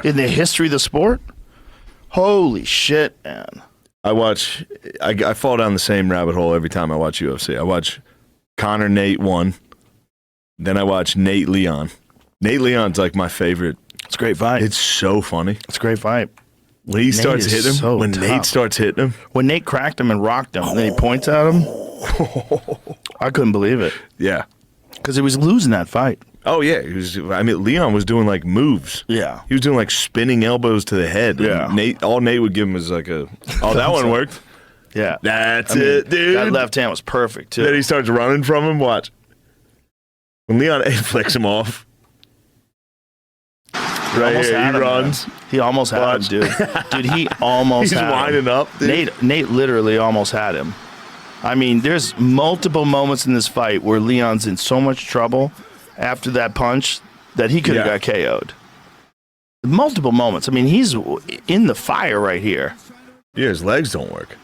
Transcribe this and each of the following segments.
in the history of the sport. Holy shit, man. I fall down the same rabbit hole every time I watch UFC. I watch Conor Nate 1. Then I watch Nate Leon. Nate Leon's like my favorite. It's a great fight. It's so funny. It's a great fight. When he starts hitting him, Nate starts hitting him. When Nate cracked him and rocked him, and then he points at him, I couldn't believe it. Yeah. Because he was losing that fight. Oh, yeah. Leon was doing like moves. Yeah. He was doing like spinning elbows to the head. Yeah. All Nate would give him was like that one worked. Yeah. That's it, dude. That left hand was perfect, too. Then he starts running from him. Watch. When Leon flicks him off. Right here, he runs. He almost had him, dude. Dude, he almost had him. He's winding up, dude. Nate literally almost had him. I mean, there's multiple moments in this fight where Leon's in so much trouble after that punch that he could have got KO'd. Multiple moments. I mean, he's in the fire right here. Yeah, his legs don't work.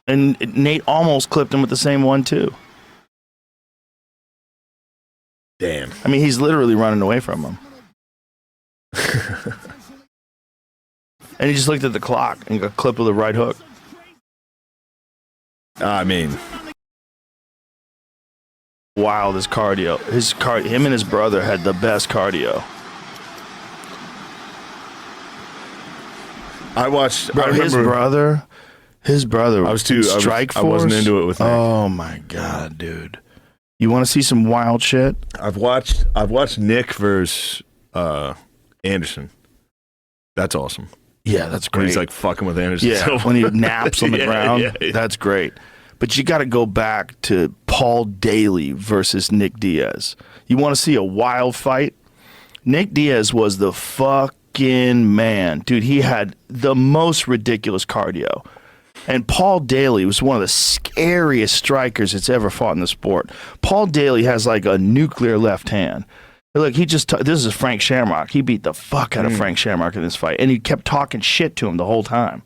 And Nate almost clipped him with the same one, too. Damn. I mean, he's literally running away from him. And he just looked at the clock and got clipped with a right hook. I mean, wow, this cardio. Him and his brother had the best cardio. His brother. I was too. Strike Force. I wasn't into it with Nick. Oh my god, dude! You want to see some wild shit? I've watched Nick versus Anderson. That's awesome. Yeah, that's great. When he's like fucking with Anderson. Yeah, when he naps on the ground. Yeah. That's great. But you got to go back to Paul Daly versus Nick Diaz. You want to see a wild fight? Nick Diaz was the fucking man. Dude, he had the most ridiculous cardio. And Paul Daly was one of the scariest strikers that's ever fought in the sport. Paul Daly has like a nuclear left hand. Look, this is Frank Shamrock. He beat the fuck out of Frank Shamrock in this fight. And he kept talking shit to him the whole time.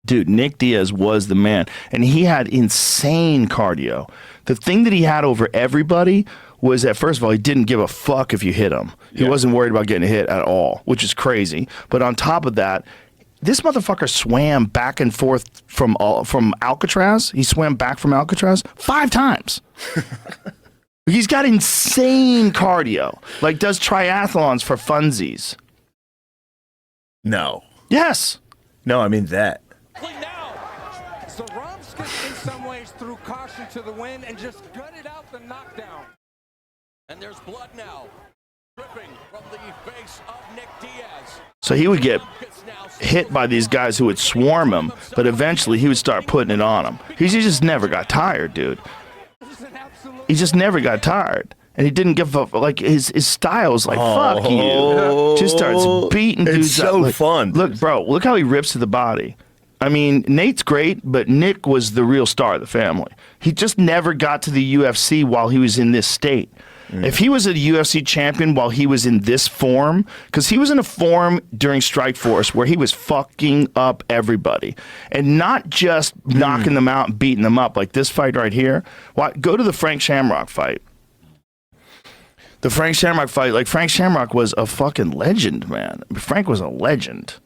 Dude, Nick Diaz was the man. And he had insane cardio. The thing that he had over everybody was that, first of all, he didn't give a fuck if you hit him. He wasn't worried about getting hit at all, which is crazy. But on top of that, this motherfucker swam back and forth from Alcatraz. He swam back from Alcatraz 5 times. He's got insane cardio. Like, does triathlons for funsies. No. Yes. No, I mean that. Now, Zaromsky in some ways threw caution to the wind and just gutted out the knockdown. And there's blood now, dripping from the face of Nick Diaz. So he would get hit by these guys who would swarm him, but eventually he would start putting it on him. He just never got tired, dude. He just never got tired. And he didn't give up. Like, his style's like, fuck you. Just starts beating dudes It's so up. fun. Look, bro, look how he rips to the body. I mean, Nate's great, but Nick was the real star of the family. He just never got to the UFC while he was in this state. If he was a UFC champion while he was in this form, because he was in a form during Strike Force where he was fucking up everybody and not just knocking them out and beating them up like this fight right here. Go to the Frank Shamrock fight. The Frank Shamrock fight, like, Frank Shamrock was a fucking legend, man. Frank was a legend.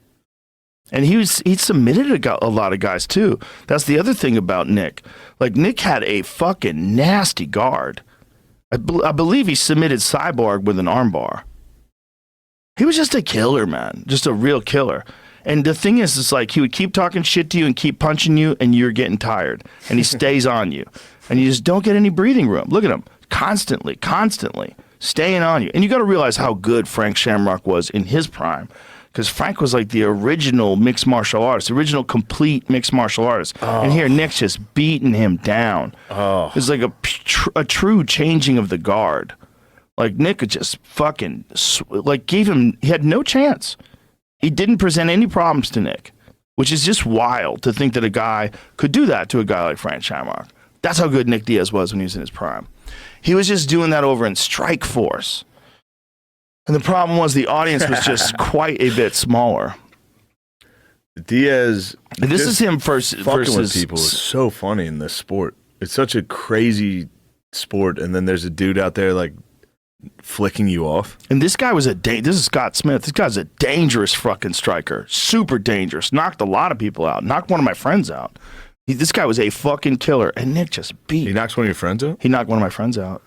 And he submitted a lot of guys too. That's the other thing about Nick. Like, Nick had a fucking nasty guard. I believe he submitted Cyborg with an armbar. He was just a killer, man. Just a real killer. And the thing is, it's like he would keep talking shit to you and keep punching you, and you're getting tired. And he stays on you. And you just don't get any breathing room. Look at him. Constantly staying on you. And you got to realize how good Frank Shamrock was in his prime. Because Frank was like the original mixed martial artist, the original complete mixed martial artist. And here Nick's just beating him down. It's like a true changing of the guard. Like, Nick could just fucking, he had no chance. He didn't present any problems to Nick, which is just wild to think that a guy could do that to a guy like Frank Shamrock. That's how good Nick Diaz was when he was in his prime. He was just doing that over in Strike Force. And the problem was the audience was just quite a bit smaller. Diaz, and this is him versus with people is so funny in this sport. It's such a crazy sport, and then there's a dude out there like flicking you off. And this guy was this is Scott Smith. This guy's a dangerous fucking striker. Super dangerous. Knocked a lot of people out. Knocked one of my friends out. This guy was a fucking killer. And Nick just beat. He knocks one of your friends out? He knocked one of my friends out.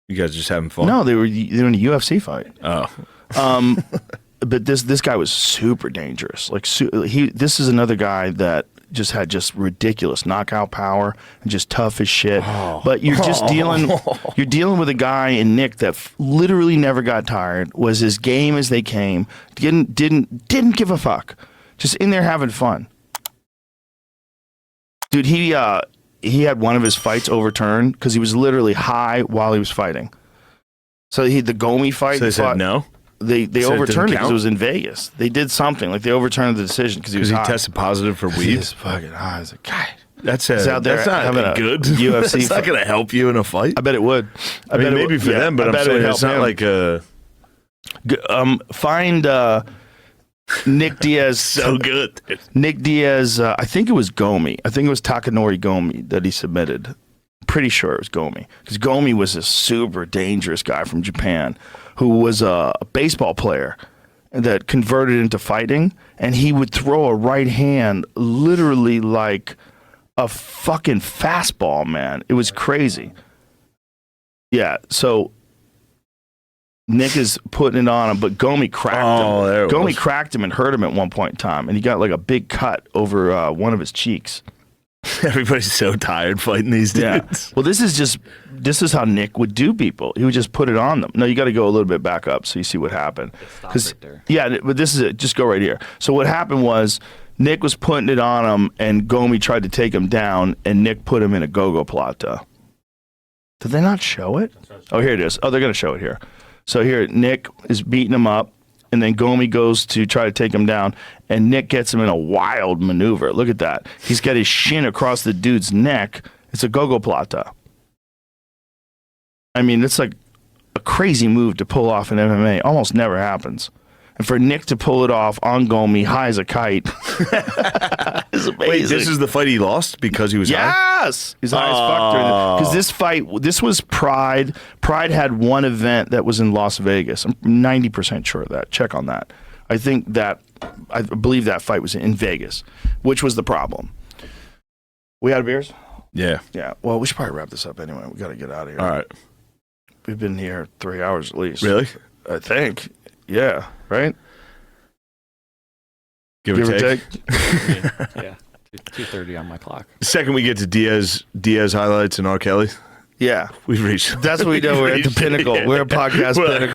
You guys just having fun? No, they were in a UFC fight. Oh. But this guy was super dangerous. Like this is another guy that just had ridiculous knockout power and just tough as shit. Oh. But you're just dealing with a guy in Nick that literally never got tired, was as game as they came, didn't give a fuck, just in there having fun. Dude, he had one of his fights overturned because he was literally high while he was fighting. So the Gomi fight. So they said no. They overturned it because it was in Vegas. They did something like they overturned the decision because he was high. Tested positive for weed. He was fucking high. I was like, God, that's out there that's not good. UFC. It's not going to help you in a fight. I bet it would. I mean, maybe for them, but I'm saying it's not like a. Find Nick Diaz. So good. Nick Diaz. I think it was Gomi. I think it was Takanori Gomi that he submitted. Pretty sure it was Gomi because Gomi was a super dangerous guy from Japan who was a baseball player that converted into fighting, and he would throw a right hand literally like a fucking fastball, man. It was crazy. Yeah, so Nick is putting it on him, but Gomi cracked him. Gomi cracked him and hurt him at one point in time, and he got like a big cut over one of his cheeks. Everybody's so tired fighting these dudes. Yeah. Well, this is how Nick would do people. He would just put it on them. No, you got to go a little bit back up so you see what happened. Right there. Yeah, but this is it. Just go right here. So what happened was Nick was putting it on him, and Gomi tried to take him down, and Nick put him in a go-go plata. Did they not show it? Oh, here it is. Oh, they're going to show it here. So here, Nick is beating him up, and then Gomi goes to try to take him down, and Nick gets him in a wild maneuver. Look at that. He's got his shin across the dude's neck. It's a go-go plata. I mean, it's like a crazy move to pull off in MMA. Almost never happens. And for Nick to pull it off on Gomi, high as a kite, is amazing. Wait, this is the fight he lost because he was high? Yes! He's high as fuck. Because this was Pride. Pride had one event that was in Las Vegas. I'm 90% sure of that. Check on that. I believe that fight was in Vegas, which was the problem. We out of beers? Yeah. Yeah. Well, we should probably wrap this up anyway. We got to get out of here. All right. We've been here 3 hours at least. Really? I think. Yeah. Right? Give or take. Yeah. 2:30 on my clock. The second we get to Diaz highlights and R. Kelly, Yeah. we've reached. That's what we do. We're at the pinnacle. Yeah. We're a podcast pinnacle.